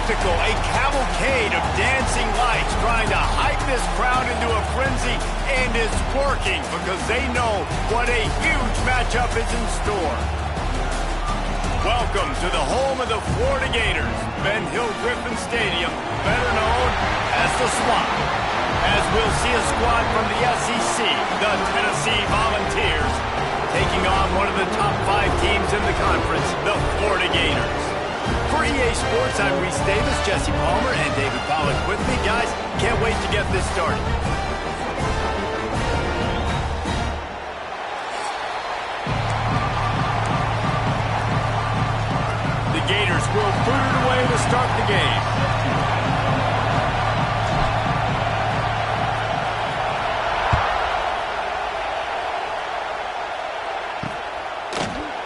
spectacle, a cavalcade of dancing lights trying to hype this crowd into a frenzy, and it's working because they know what a huge matchup is in store. Welcome to the home of the Florida Gators, Ben Hill Griffin Stadium, better known as the Swamp, as we'll see a squad from the SEC, the Tennessee Volunteers, taking on one of the top 5 teams in the conference, the Florida Gators. For EA Sports, I'm Reese Davis, Jesse Palmer, and David Pollack with me. Guys, can't wait to get this started. The Gators will boot it away to start the game.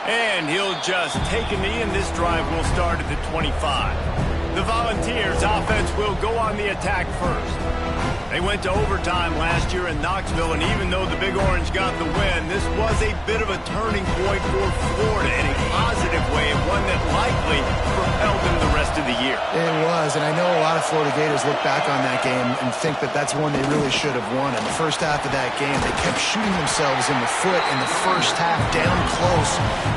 And he'll just take a knee, and this drive will start at the 25. The Volunteers' offense will go on the attack first. They went to overtime last year in Knoxville, and even though the Big Orange got the win, this was a bit of a turning point for Florida in a positive way, one that likely propelled them the rest of the year. It was, and I know a lot of Florida Gators look back on that game and think that that's one they really should have won. In the first half of that game, they kept shooting themselves in the foot in the first half, down close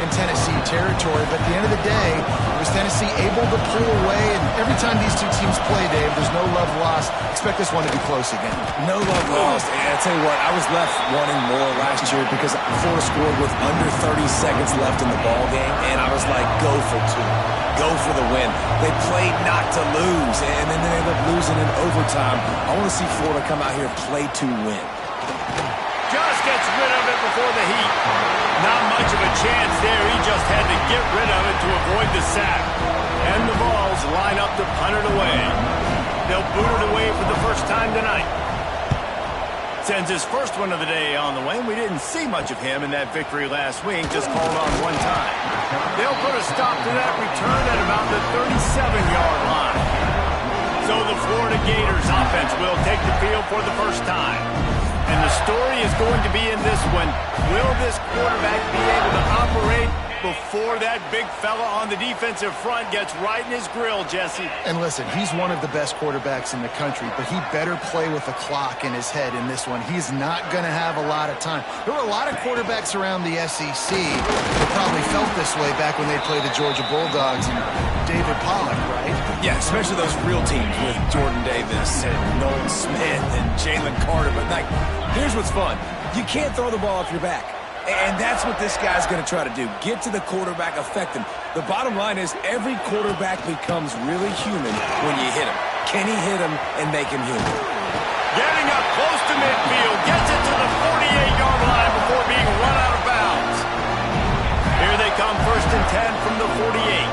in Tennessee territory. But at the end of the day, it was Tennessee able to pull away, and every time these two teams play, Dave, there's no love lost. Expect this one to be close again. No love lost. And I'll tell you what, I was left wanting more last year because Florida scored with under 30 seconds left in the ball game, and I was like, go for 2. Go for the win. They played not to lose, and then they ended up losing in overtime. I want to see Florida come out here play to win. Just gets rid of it before the heat. Not much of a chance there. He just had to get rid of it to avoid the sack. And the Vols line up to punt it away. They'll boot it away for the first time tonight. Sends his first one of the day on the way. We didn't see much of him in that victory last week, just called on one time. They'll put a stop to that return at about the 37-yard line. So the Florida Gators offense will take the field for the first time. And the story is going to be in this one. Will this quarterback be able to operate before that big fella on the defensive front gets right in his grill, Jesse? And listen, he's one of the best quarterbacks in the country, but he better play with the clock in his head in this one. He's not going to have a lot of time. There were a lot of quarterbacks around the SEC that probably felt this way back when they played the Georgia Bulldogs and David Pollack, right? Yeah, especially those real teams with Jordan Davis and Nolan Smith and Jalen Carter. But, like, here's what's fun. You can't throw the ball off your back. And that's what this guy's going to try to do. Get to the quarterback, affect him. The bottom line is every quarterback becomes really human when you hit him. Can he hit him and make him human? Getting up close to midfield. Gets it to the 48-yard line before being run out of bounds. Here they come, 1st and 10 from the 48.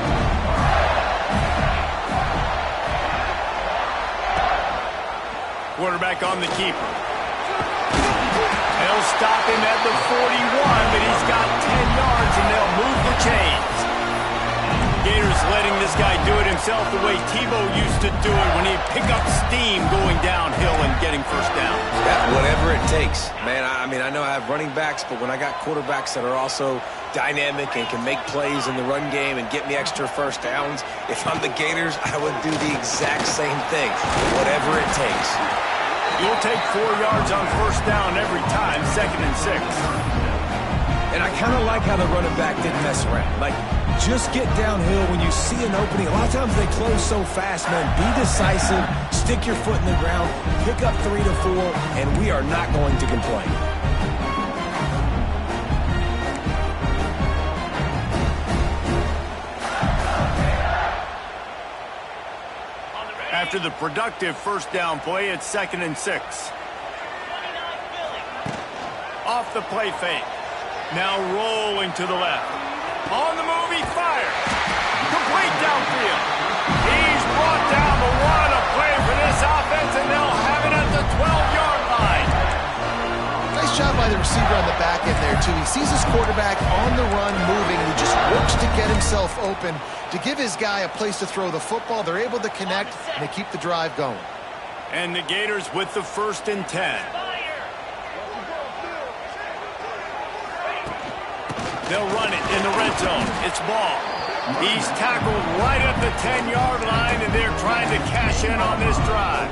Quarterback on the keeper. They'll stop him at the 41, but he's got 10 yards, and they'll move the chains. Gators letting this guy do it himself the way Tebow used to do it when he'd pick up steam going downhill and getting first down. Yeah, whatever it takes. Man, I mean, I know I have running backs, but when I got quarterbacks that are also dynamic and can make plays in the run game and get me extra first downs, if I'm the Gators, I would do the exact same thing, whatever it takes. You'll take 4 yards on first down every time, 2nd and 6. And I kind of like how the running back didn't mess around. Like, just get downhill when you see an opening. A lot of times they close so fast, man. Be decisive, stick your foot in the ground, pick up 3 to 4, and we are not going to complain. After the productive first down play, it's 2nd and 6. Off the play fake. Now rolling to the left. On the move, he fires. Complete downfield. He's brought down, but what a play for this offense, and they'll have it at the 12-yard line. Nice job by the receiver on the back end there, too. He sees his quarterback on the run moving, and he just works to get himself open to give his guy a place to throw the football. They're able to connect, and they keep the drive going. And the Gators with the 1st and 10. They'll run it in the red zone. It's ball. He's tackled right at the 10-yard line, and they're trying to cash in on this drive.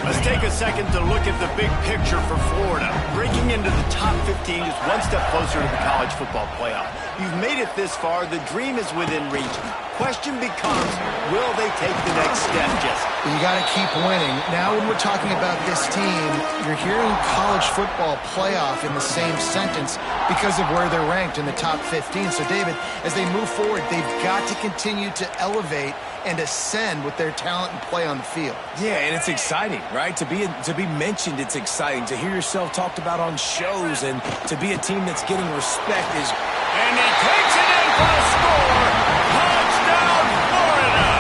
Let's take a second to look at the big picture for Florida. Breaking into the top 15 is one step closer to the college football playoff. You've made it this far. The dream is within reach. Question becomes, will they take the next step, Jesse? You got to keep winning. Now when we're talking about this team, you're hearing college football playoff in the same sentence because of where they're ranked in the top 15. So, David, as they move forward, they've got to continue to elevate and ascend with their talent and play on the field. Yeah, and it's exciting, right? To be mentioned, it's exciting. To hear yourself talked about on shows and to be a team that's getting respect is... And he takes it in for a score. Touchdown, Florida!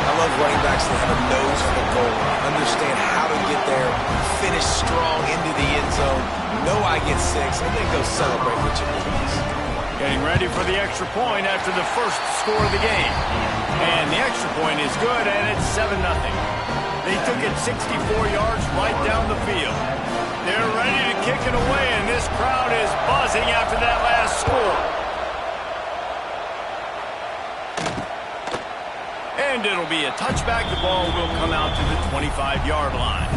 I love running backs that have a nose for the goal, understand how to get there, finish strong into the end zone, know I get 6, and then go celebrate with your boys. Getting ready for the extra point after the first score of the game. And the extra point is good, and it's 7-0. They took it 64 yards right down the field. They're ready to kick it away, and this crowd is buzzing after that last score. And it'll be a touchback. The ball will come out to the 25-yard line.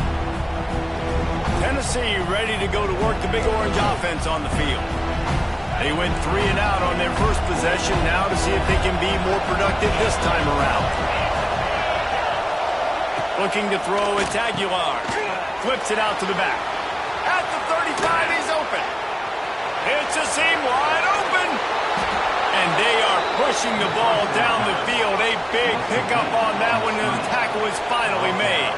Tennessee ready to go to work the Big Orange offense on the field. They went 3 and out on their first possession, now to see if they can be more productive this time around. Looking to throw, it's Aguilar. Flips it out to the back. At the 35, he's open. It's a seam wide open. And they are pushing the ball down the field. A big pickup on that one, and the tackle is finally made.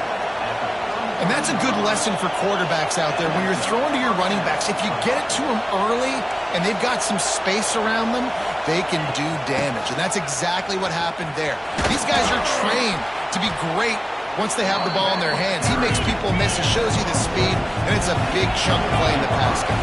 And that's a good lesson for quarterbacks out there. When you're throwing to your running backs, if you get it to them early and they've got some space around them, they can do damage. And that's exactly what happened there. These guys are trained to be great once they have the ball in their hands. He makes people miss. It shows you the speed, and it's a big chunk play in the pass game.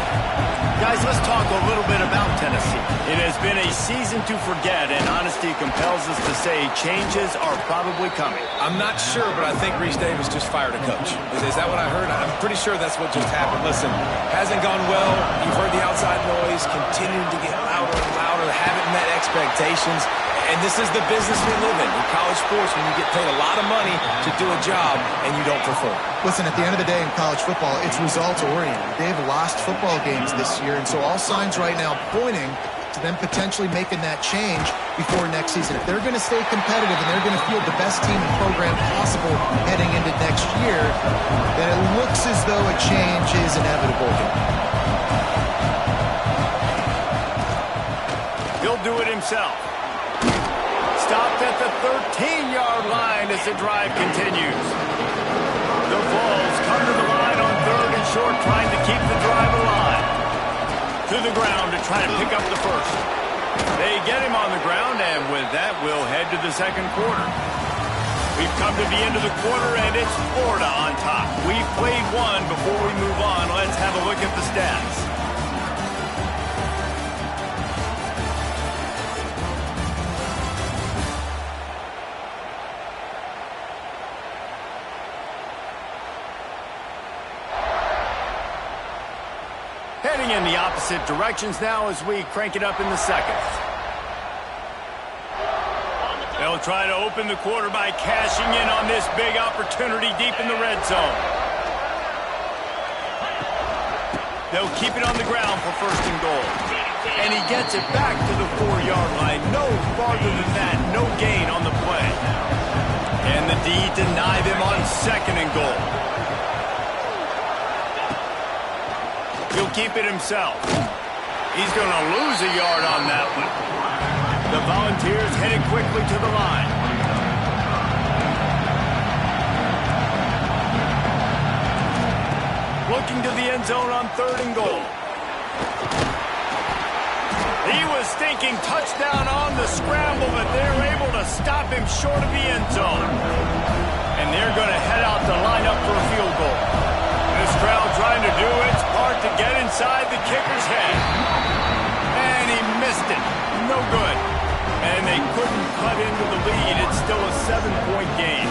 Guys, let's talk a little bit about Tennessee. It has been a season to forget, and honesty compels us to say changes are probably coming. I'm not sure, but I think Reese Davis just fired a coach. Is that what I heard? I'm pretty sure that's what just happened. Listen, hasn't gone well. You've heard the outside noise, continuing to get louder and louder, haven't met expectations. And this is the business we live in college sports, when you get paid a lot of money to do a job and you don't perform. Listen, at the end of the day in college football, it's results-oriented. They've lost football games this year, and so all signs right now pointing to them potentially making that change before next season. If they're going to stay competitive and they're going to field the best team and program possible heading into next year, then it looks as though a change is inevitable. He'll do it himself. Stopped at the 13-yard line as the drive continues. The Vols come to the line on 3rd and short, trying to keep the drive alive. To the ground to try to pick up the first. They get him on the ground, and with that, we'll head to the second quarter. We've come to the end of the quarter, and it's Florida on top. We've played one. Before we move on, let's have a look at the stats. Heading in the opposite directions now as we crank it up in the second. They'll try to open the quarter by cashing in on this big opportunity deep in the red zone. They'll keep it on the ground for 1st and goal. And he gets it back to the 4-yard line. No farther than that. No gain on the play. And the D deny them on 2nd and goal. He'll keep it himself. He's going to lose a yard on that one. The Volunteers headed quickly to the line. Looking to the end zone on 3rd and goal. He was thinking touchdown on the scramble, but they're able to stop him short of the end zone. And they're going to head out to line up for a field goal. This crowd trying to do its part to get inside the kicker's head. And he missed it. No good. And they couldn't cut into the lead. It's still a 7-point game.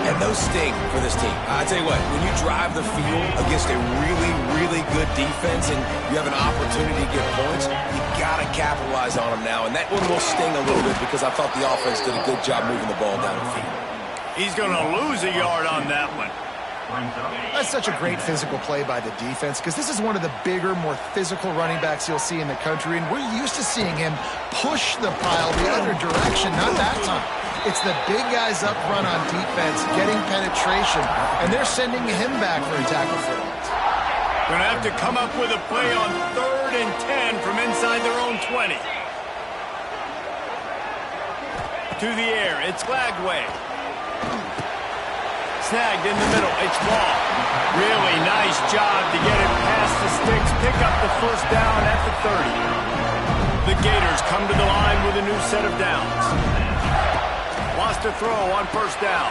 And those sting for this team. I tell you what, when you drive the field against a really, really good defense and you have an opportunity to get points, you got to capitalize on them now. And that one will sting a little bit because I thought the offense did a good job moving the ball down the field. He's going to lose a yard on that one. That's such a great physical play by the defense because this is one of the bigger, more physical running backs you'll see in the country, and we're used to seeing him push the pile the other direction, not that time. It's the big guys up front on defense getting penetration, and they're sending him back for a tackle for loss. Going to have to come up with a play on 3rd and 10 from inside their own 20. To the air, it's Lagway. Snagged in the middle, it's Ball. Really nice job to get it past the sticks, pick up the first down at the 30. The Gators come to the line with a new set of downs. Lost a throw on 1st down.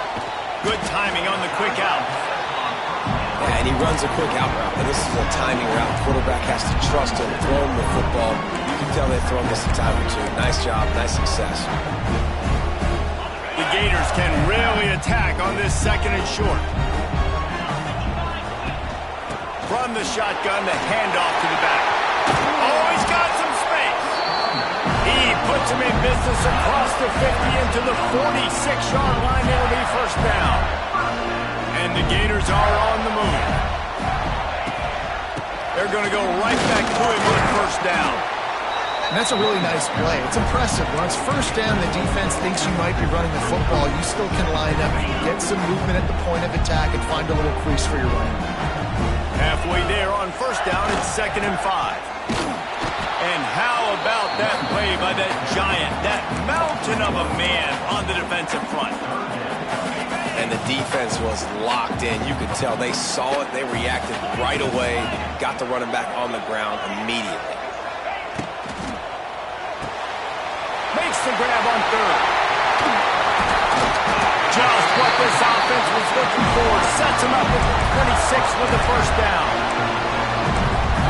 Good timing on the quick out. Yeah, and he runs a quick out route. And this is a timing route. The quarterback has to trust him, throw him the football. You can tell they've thrown this a time or two. Nice job, nice success. The Gators can really attack on this 2nd and short. From the shotgun, the handoff to the back. Oh, he's got some space. He puts him in business across the 50 into the 46-yard line. It'll be 1st down. And the Gators are on the move. They're going to go right back to him on 1st down. And that's a really nice play. It's impressive. When it's 1st down, the defense thinks you might be running the football. You still can line up, get some movement at the point of attack, and find a little crease for your running back. Halfway there on 1st down, it's 2nd and 5. And how about that play by that giant, that mountain of a man on the defensive front? And the defense was locked in. You could tell they saw it. They reacted right away. Got the running back on the ground immediately. Makes the grab on 3rd. Just what this offense was looking for. Sets him up at the 26 with the 1st down.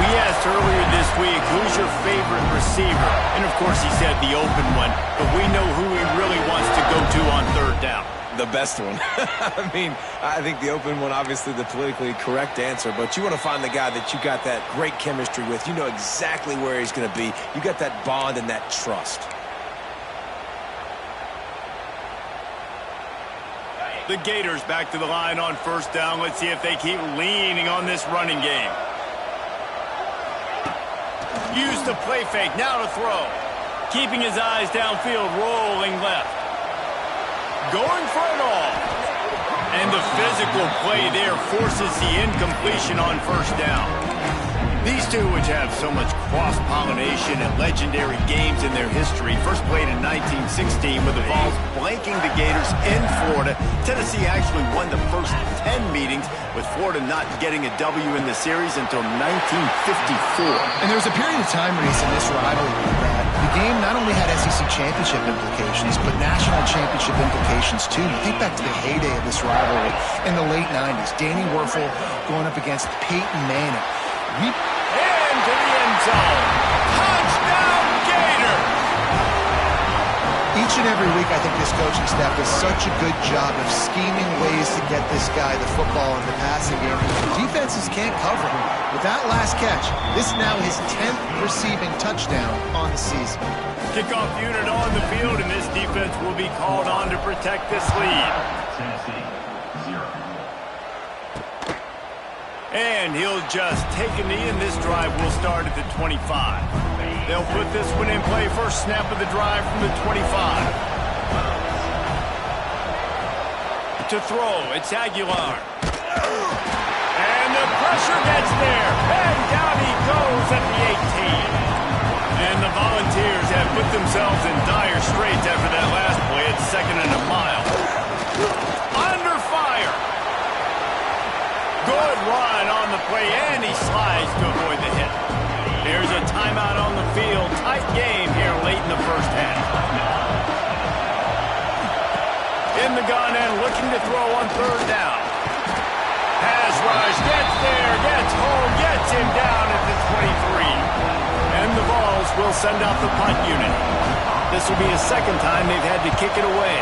We asked earlier this week, who's your favorite receiver? And of course he said the open one, but we know who he really wants to go to on 3rd down. The best one. I mean, I think the open one, obviously the politically correct answer, but you want to find the guy that you got that great chemistry with. You know exactly where he's going to be. You got that bond and that trust. The Gators back to the line on 1st down. Let's see if they keep leaning on this running game. Use the play fake, now to throw. Keeping his eyes downfield, rolling left. Going for it all. And the physical play there forces the incompletion on 1st down. These two, which have so much cross-pollination and legendary games in their history, first played in 1916 with the Vols blanking the Gators in Florida. Tennessee actually won the first 10 meetings, with Florida not getting a W in the series until 1954. And there was a period of time, Reese, in this rivalry that the game not only had SEC championship implications, but national championship implications too. You think back to the heyday of this rivalry in the late 90s. Danny Werfel going up against Peyton Manning. Into the end zone. Touchdown, Gator! Each and every week, I think this coaching staff does such a good job of scheming ways to get this guy the football in the passing game. Defenses can't cover him. With that last catch, this is now his 10th receiving touchdown on the season. Kickoff unit on the field, and this defense will be called on to protect this lead. And he'll just take a knee, and this drive will start at the 25. They'll put this one in play. First snap of the drive from the 25. To throw, it's Aguilar. And the pressure gets there. And down he goes at the 18. And the Volunteers have put themselves in dire straits after that last play. It's 2nd and a mile. Under fire. Good run on the play, and he slides to avoid the hit. There's a timeout on the field. Tight game here late in the first half. In the gun and looking to throw on 3rd down. Pass rush, gets there, gets home, gets him down at the 23. And the Vols will send out the punt unit. This will be the 2nd time they've had to kick it away.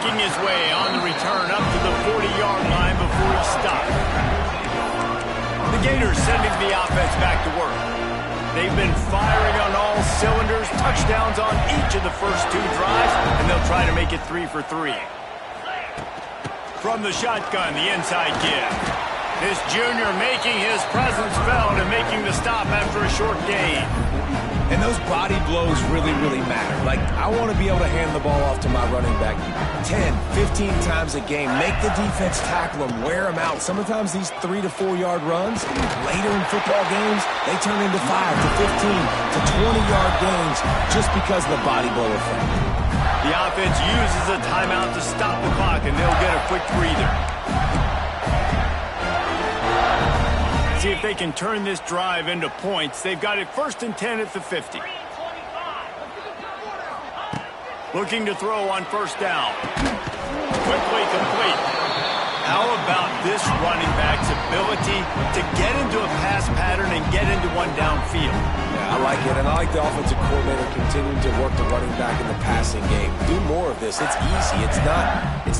making his way on the return up to the 40-yard line before he stopped. The Gators sending the offense back to work. They've been firing on all cylinders, touchdowns on each of the first 2 drives, and they'll try to make it 3 for 3. From the shotgun, the inside give. This junior making his presence felt and making the stop after a short gain. And those body blows really, really matter. Like, I want to be able to hand the ball off to my running back 10, 15 times a game. Make the defense tackle them, wear them out. Sometimes these 3 to 4 yard runs, later in football games, they turn into 5 to 15 to 20-yard gains just because of the body blow effect. The offense uses a timeout to stop the clock, and they'll get a quick breather. See if they can turn this drive into points. They've got it 1st and 10 at the 50. Looking to throw on 1st down. Quickly complete. How about this running back's ability to get into a pass pattern and get into one downfield? Yeah, I like it, and I like the offensive coordinator continuing to work the running back in the passing game. Do more of this. It's easy. It's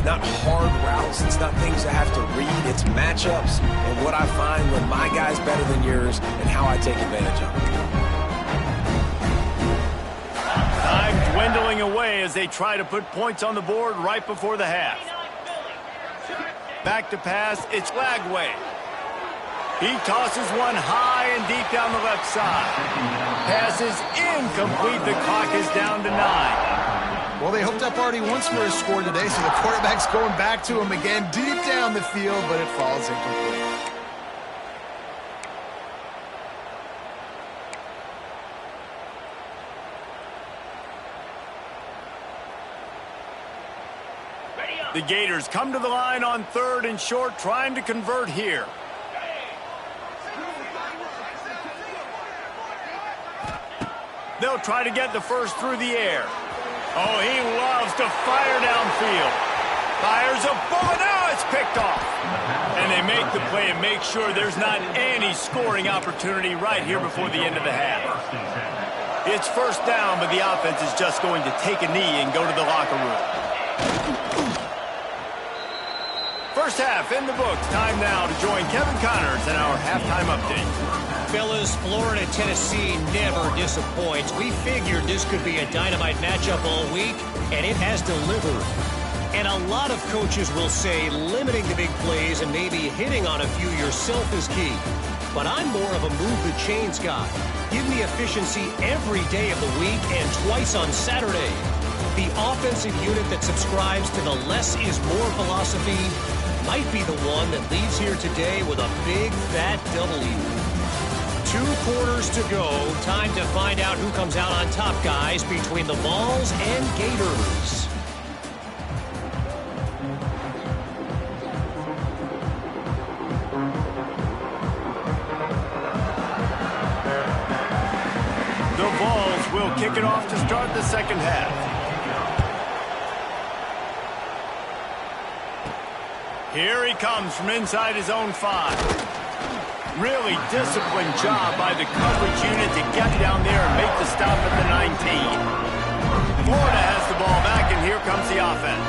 not hard routes. It's not things I have to read. It's matchups and what I find when my guy's better than yours and how I take advantage of it. Time dwindling away as they try to put points on the board right before the half. Back to pass, it's Lagway. He tosses one high and deep down the left side. Pass is incomplete. The clock is down to 9. Well, they hooked up already once for a score today, so the quarterback's going back to him again deep down the field, but it falls incomplete. The Gators come to the line on 3rd and short, trying to convert here. They'll try to get the first through the air. Oh, he loves to fire downfield. Fires a bullet. Now it's picked off. And they make the play and make sure there's not any scoring opportunity right here before the end of the half. It's 1st down, but the offense is just going to take a knee and go to the locker room. First half in the books. Time now to join Kevin Connors in our halftime update. Fellas, Florida-Tennessee never disappoints. We figured this could be a dynamite matchup all week, and it has delivered. And a lot of coaches will say limiting the big plays and maybe hitting on a few yourself is key. But I'm more of a move the chains guy. Give me efficiency every day of the week and twice on Saturday. The offensive unit that subscribes to the less is more philosophy might be the one that leaves here today with a big, fat W. 2 quarters to go. Time to find out who comes out on top, guys, between the Vols and Gators. The Vols will kick it off to start the second half. Here he comes from inside his own 5. Really disciplined job by the coverage unit to get down there and make the stop at the 19. Florida has the ball back, and here comes the offense.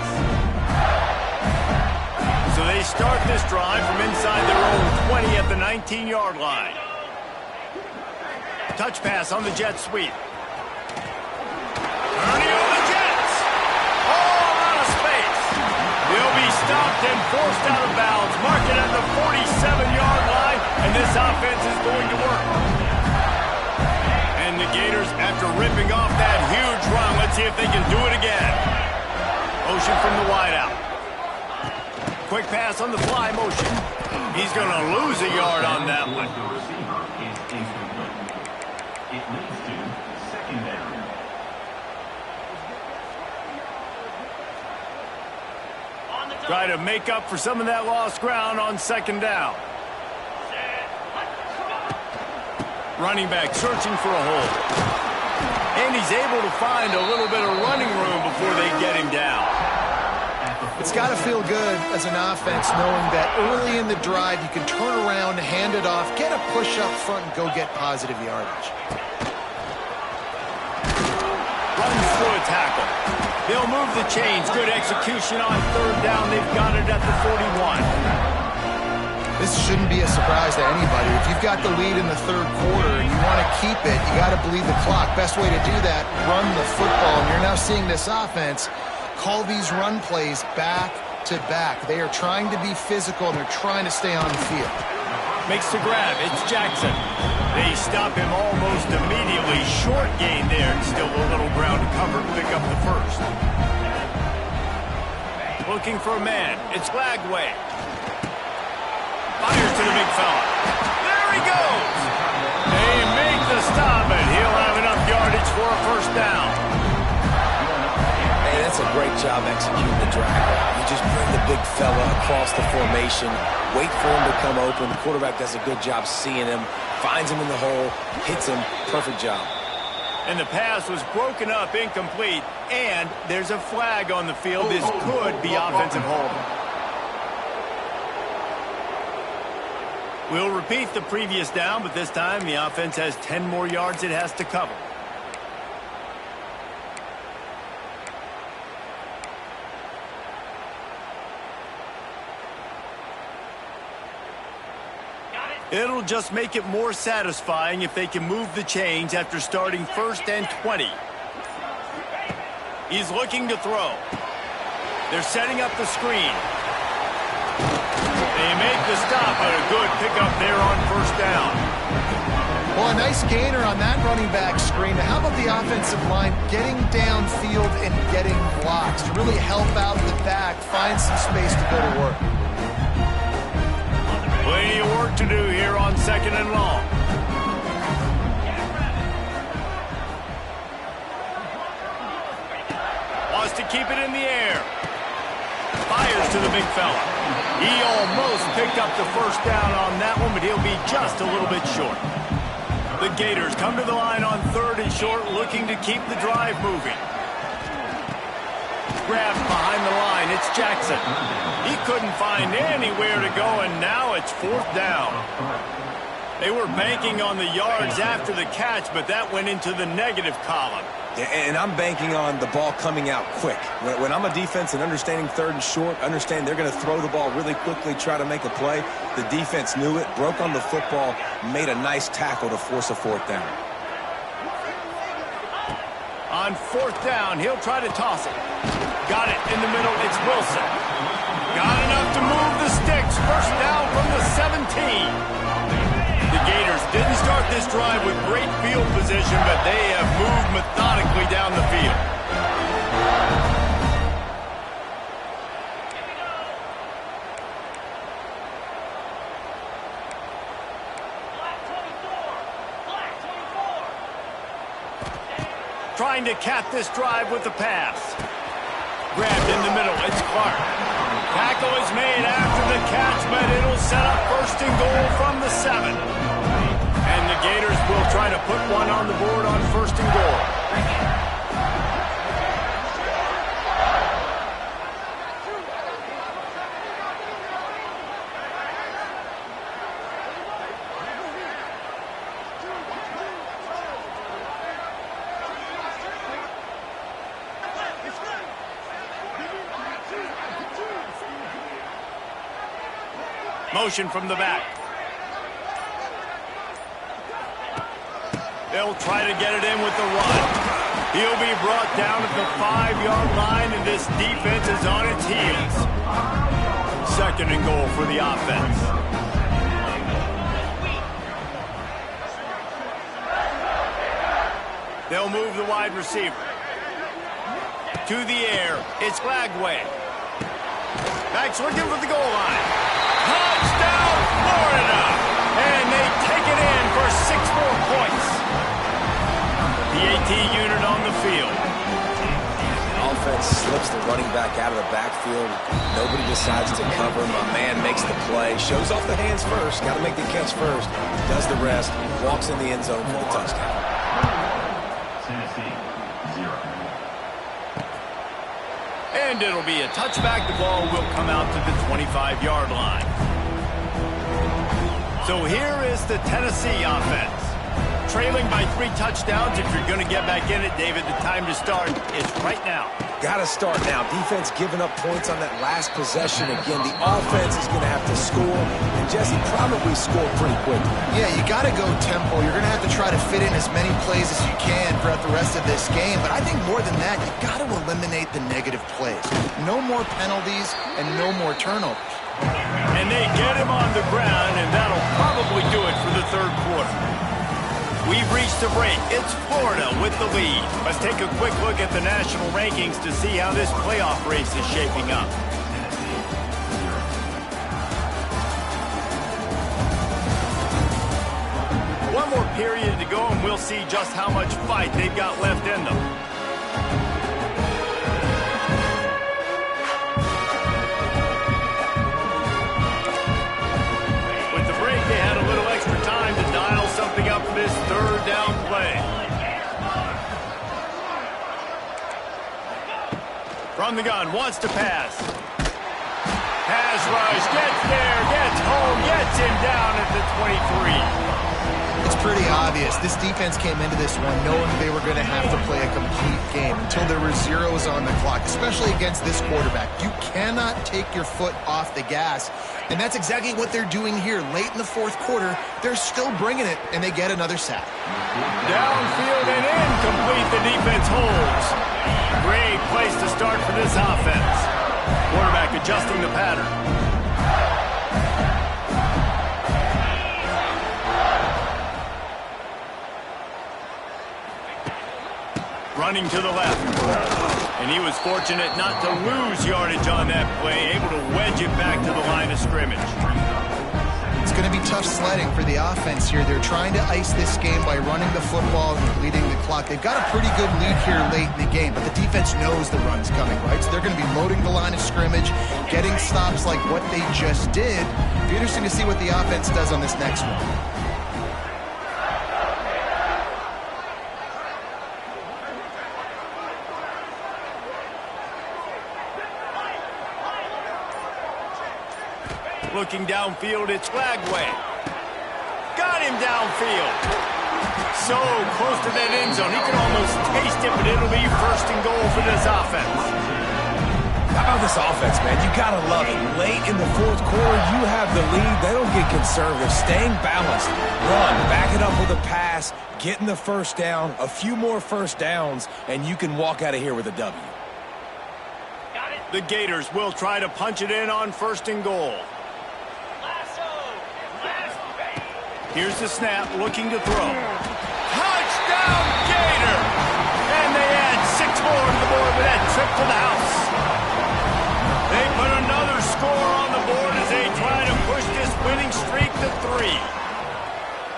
So they start this drive from inside their own 20 at the 19-yard line. Touch pass on the jet sweep. Turning on the Jets. All out of space. They'll be stopped and forced out of bounds. Mark it at the 47-yard line, and this offense is going to work. And the Gators, after ripping off that huge run, let's see if they can do it again. Motion from the wideout. Quick pass on the fly motion. He's going to lose a yard on that one. It leads to 2nd down. Try to make up for some of that lost ground on 2nd down. Running back searching for a hole. And he's able to find a little bit of running room before they get him down. It's got to feel good as an offense knowing that early in the drive you can turn around, hand it off, get a push up front, and go get positive yardage. Runs through a tackle. They'll move the chains. Good execution on third down. They've got it at the 41. This shouldn't be a surprise to anybody. If you've got the lead in the third quarter and you want to keep it, you got to bleed the clock. Best way to do that, run the football. And you're now seeing this offense call these run plays back to back. They are trying to be physical, and they're trying to stay on the field. Makes the grab. It's Jackson. They stop him almost immediately. Short gain there, and still a little ground to cover to pick up the first. Looking for a man. It's Lagway. Fires to the big fella. There he goes. They make the stop, and he'll have enough yardage for a first down. Hey, that's a great job executing the drag route. You just bring the big fella across the formation, wait for him to come open. The quarterback does a good job seeing him, finds him in the hole, hits him. Perfect job. And the pass was broken up, incomplete, and there's a flag on the field. This could be offensive holding. We'll repeat the previous down, but this time the offense has 10 more yards it has to cover. It'll just make it more satisfying if they can move the chains after starting 1st and 20. He's looking to throw. They're setting up the screen. They make the stop, but a good pickup there on first down. Well, a nice gainer on that running back screen. How about the offensive line getting downfield and getting blocks to really help out the back, find some space to go to work? Plenty of work to do here on 2nd and long. Wants to keep it in the air. Fires to the big fella. He almost picked up the first down on that one, but he'll be just a little bit short. The Gators come to the line on 3rd and short, looking to keep the drive moving. Grabbed behind the line, it's Jackson. He couldn't find anywhere to go, and now it's 4th down. They were banking on the yards after the catch, but that went into the negative column. Yeah, and I'm banking on the ball coming out quick. When I'm a defense and understanding 3rd and short, understand they're going to throw the ball really quickly, try to make a play. The defense knew it, broke on the football, made a nice tackle to force a 4th down. On 4th down, he'll try to toss it. Got it in the middle, it's Wilson. Got enough to move the sticks. First down from the 17. The Gators didn't start this drive with great field position, but they have moved methodically down the field. Trying to cap this drive with the pass. Grabbed in the middle, it's Clark. Tackle is made after the catch, but it'll set up 1st and goal from the 7. And the Gators will try to put one on the board on 1st and goal. Motion from the back. They'll try to get it in with the run. He'll be brought down at the 5-yard line, and this defense is on its heels. 2nd and goal for the offense. They'll move the wide receiver. To the air, it's Lagway. Back's looking for the goal line. Touchdown, Florida! And they take it in for 6 more points. The AT unit on the field. Offense slips the running back out of the backfield. Nobody decides to cover. My man makes the play. Shows off the hands first. Got to make the catch first. Does the rest. Walks in the end zone for the touchdown. Tennessee, 0. And it'll be a touchback. The ball will come out to the 25-yard line. So here is the Tennessee offense. Trailing by 3 touchdowns. If you're going to get back in it, David, the time to start is right now. got to start now. Defense giving up points on that last possession. Again, the offense is going to have to score, and Jesse probably score pretty quickly. Yeah, you got to go tempo. You're going to have to try to fit in as many plays as you can throughout the rest of this game. But I think more than that, you got to eliminate the negative plays. No more penalties and no more turnovers. And they get him on the ground, and that'll probably do it for the third quarter. We've reached the break. It's Florida with the lead. Let's take a quick look at the national rankings to see how this playoff race is shaping up. One more period to go, and we'll see just how much fight they've got left in them. With the break, they had a little extra time to dial something up for this third down play. From the gun, wants to pass. Pass rush, gets there, gets home, gets him down at the 23. It's pretty obvious. This defense came into this one knowing they were going to have to play a complete game until there were zeros on the clock, especially against this quarterback. You cannot take your foot off the gas, and that's exactly what they're doing here. Late in the fourth quarter, they're still bringing it, and they get another sack. Downfield and incomplete, the defense holds. Great place to start for this offense. Quarterback adjusting the pattern. Running to the left. And he was fortunate not to lose yardage on that play, able to wedge it back to the line of scrimmage. It's going to be tough sledding for the offense here. They're trying to ice this game by running the football and leading the clock. They've got a pretty good lead here late in the game, but the defense knows the run's coming, right? So they're going to be loading the line of scrimmage, getting stops like what they just did. It'll be interesting to see what the offense does on this next one. Looking downfield, it's Flagway. Got him downfield. So close to that end zone. He can almost taste it, but it'll be first and goal for this offense. How about this offense, man? You got to love it. Late in the fourth quarter, you have the lead. They don't get conservative. Staying balanced. Run, back it up with a pass, getting the first down, a few more first downs, and you can walk out of here with a W. The Gators will try to punch it in on first and goal. Here's the snap, looking to throw. Touchdown, Gator! And they add 6 more to the board with that trip to the house. They put another score on the board as they try to push this winning streak to 3.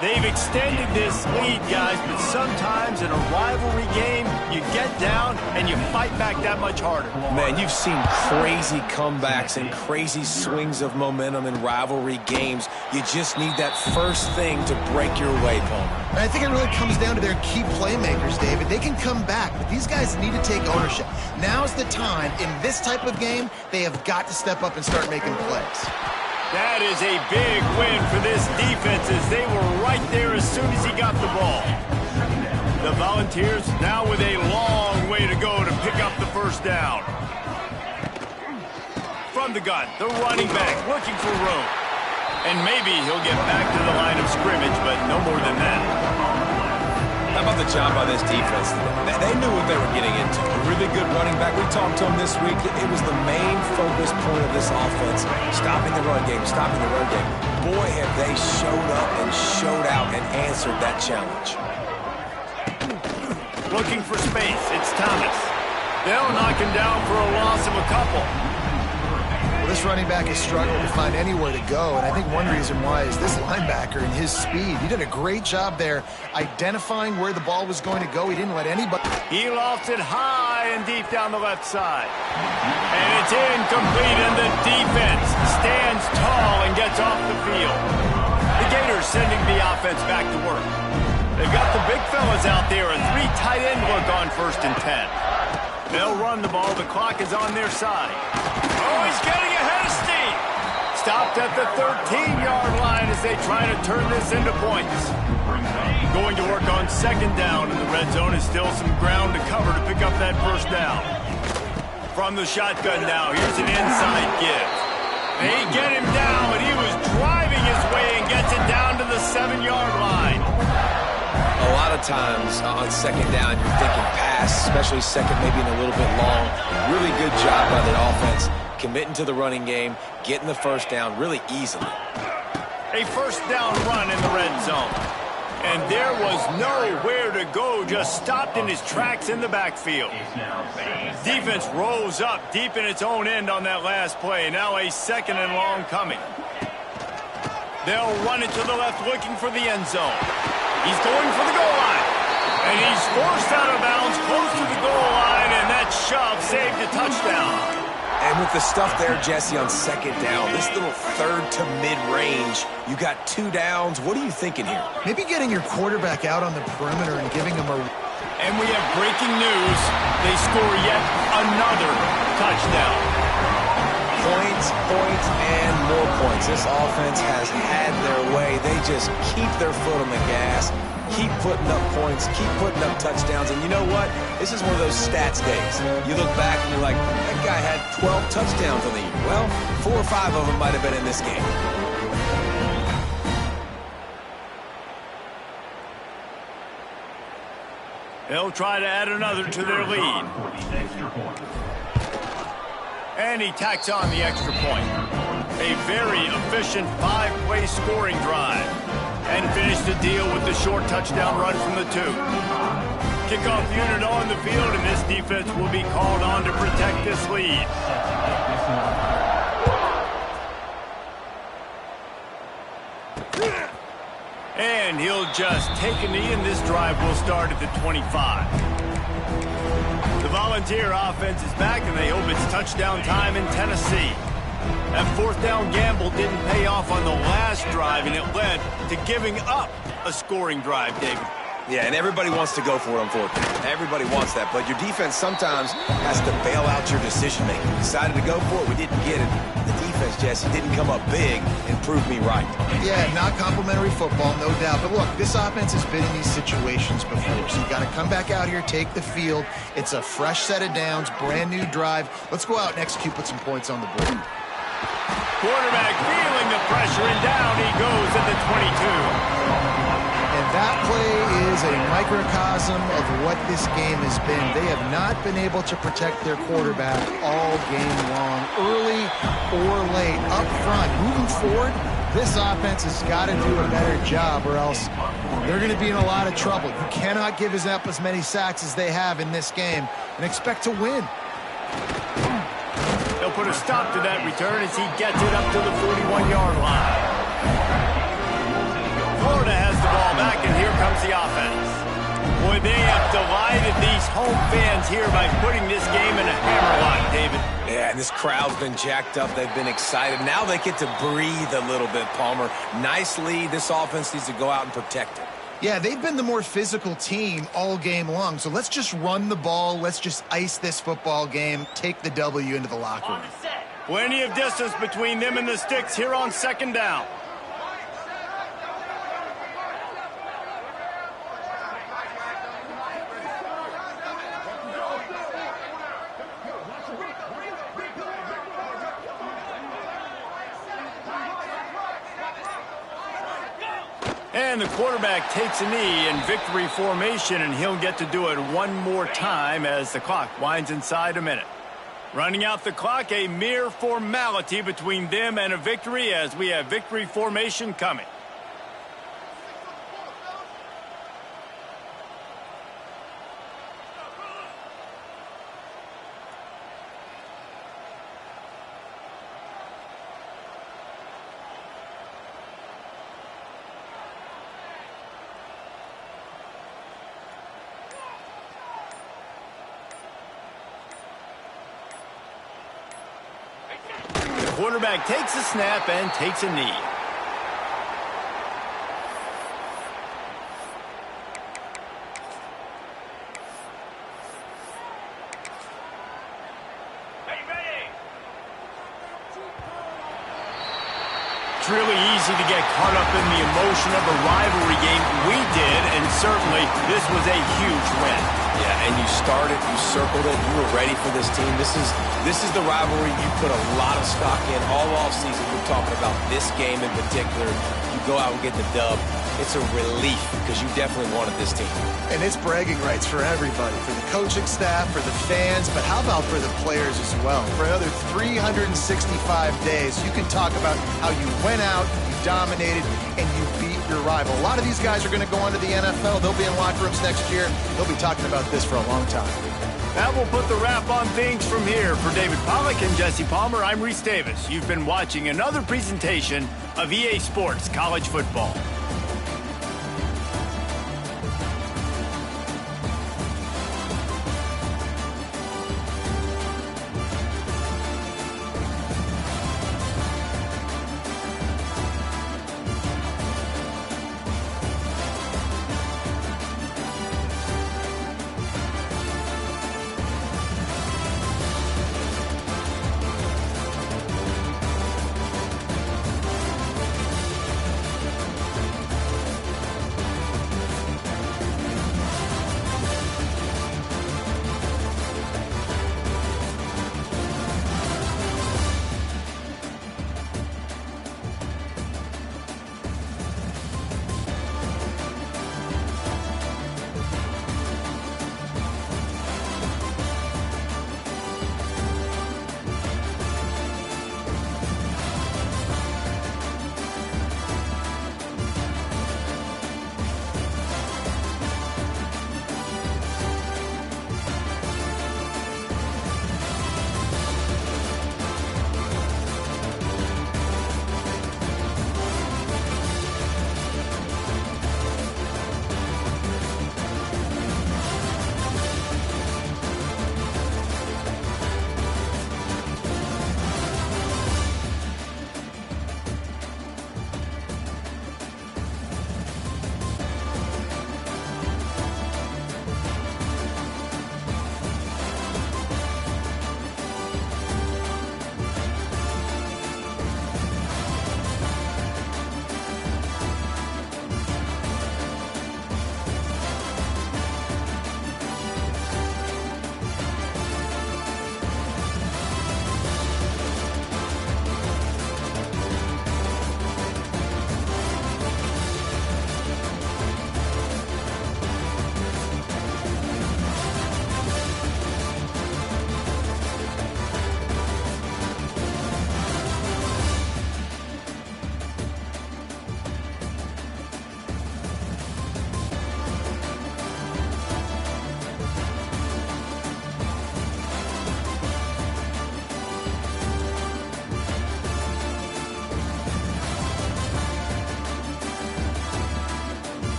They've extended this lead, guys, but sometimes in a rivalry game, you get down and you fight back that much harder. Man, you've seen crazy comebacks and crazy swings of momentum in rivalry games. You just need that first thing to break your way, Palmer. I think it really comes down to their key playmakers, David. They can come back, but these guys need to take ownership. Now's the time. In this type of game, they have got to step up and start making plays. That is a big win for this defense as they were right there as soon as he got the ball. The Volunteers now with a long way to go to pick up the first down. From the gun, the running back looking for room. And maybe he'll get back to the line of scrimmage, but no more than that. How about the job by this defense? They knew what they were getting into. A really good running back. We talked to him this week. It was the main focus point of this offense. Stopping the run game, stopping the run game. Boy, have they showed up and showed out and answered that challenge. Looking for space. It's Thomas. They'll knock him down for a loss of a couple. Well, this running back is struggling to find anywhere to go, and I think one reason why is this linebacker and his speed. He did a great job there identifying where the ball was going to go. He didn't let anybody... He lofts it high and deep down the left side. And it's incomplete, and the defense stands tall and gets off the field. The Gators sending the offense back to work. They've got the big fellas out there, a 3 tight end look on 1st and 10. They'll run the ball. The clock is on their side. Oh, he's getting ahead of steam. Stopped at the 13-yard line as they try to turn this into points. Going to work on 2nd down, and the red zone is still some ground to cover to pick up that first down. From the shotgun now, here's an inside give. They get him down, but he was driving his way and gets it down to the 7-yard line. A lot of times on second down, you're thinking pass, especially second, maybe a little bit long. Really good job by the offense, committing to the running game, getting the first down really easily. A first down run in the red zone. And there was nowhere to go, just stopped in his tracks in the backfield. Defense rose up deep in its own end on that last play. Now a 2nd and long coming. They'll run it to the left looking for the end zone. He's going for the goal line. And he's forced out of bounds close to the goal line, and that shove saved a touchdown. And with the stuff there, Jesse, on second down, this little third to mid-range, you got 2 downs. What are you thinking here? Maybe getting your quarterback out on the perimeter and giving him a... And we have breaking news. They score yet another touchdown. Points, and more points. This offense has had their way. They just keep their foot on the gas, keep putting up points, keep putting up touchdowns. And you know what? This is one of those stats days. You look back and you're like, that guy had 12 touchdowns on the year. Well, 4 or 5 of them might have been in this game. They'll try to add another to their lead. And he tacks on the extra point. A very efficient 5-play scoring drive. And finished the deal with the short touchdown run from the 2. Kickoff unit on the field, and this defense will be called on to protect this lead. And he'll just take a knee, and this drive will start at the 25. The Volunteer offense is back, and they hope it's touchdown time in Tennessee. That 4th down gamble didn't pay off on the last drive, and it led to giving up a scoring drive, David. Yeah, and everybody wants to go for it, unfortunately. Everybody wants that, but your defense sometimes has to bail out your decision-making. We decided to go for it, we didn't get it. The defense, Jesse, didn't come up big and prove me right. Yeah, not complimentary football, no doubt. But look, this offense has been in these situations before, so you got to come back out here, take the field. It's a fresh set of downs, brand new drive. Let's go out and execute, put some points on the board. Quarterback feeling the pressure, and down he goes at the 22. And that play is a microcosm of what this game has been. They have not been able to protect their quarterback all game long, early or late. Up front, moving forward, this offense has got to do a better job, or else they're going to be in a lot of trouble. You cannot give up as many sacks as they have in this game and expect to win. They'll put a stop to that return as he gets it up to the 41-yard line. Florida has the ball back, and here comes the offense. Boy, they have delighted these home fans here by putting this game in a hammerlock, David. Yeah, and this crowd's been jacked up. They've been excited. Now they get to breathe a little bit, Palmer. Nice lead. This offense needs to go out and protect it. Yeah, they've been the more physical team all game long, so let's just run the ball. Let's just ice this football game, take the W into the locker room. Plenty of distance between them and the sticks here on 2nd down. And the quarterback takes a knee in victory formation, and he'll get to do it one more time as the clock winds inside a minute. Running out the clock, a mere formality between them and a victory as we have victory formation coming. Quarterback takes a snap and takes a knee. It's really easy to get caught up in the emotion of a rivalry game. We did, and certainly this was a huge win. Yeah, and you started, you circled it, you were ready for this team. This is the rivalry you put a lot of stock in all offseason. We're talking about this game in particular. You go out and get the dub. It's a relief because you definitely wanted this team. And it's bragging rights for everybody, for the coaching staff, for the fans, but how about for the players as well? For another 365 days, you can talk about how you went out, you dominated, and you beat your rival. A lot of these guys are going to go on to the NFL. They'll be in locker rooms next year. They'll be talking about this for a long time. That will put the wrap on things from here. For David Pollack and Jesse Palmer, I'm Reese Davis. You've been watching another presentation of EA Sports College Football.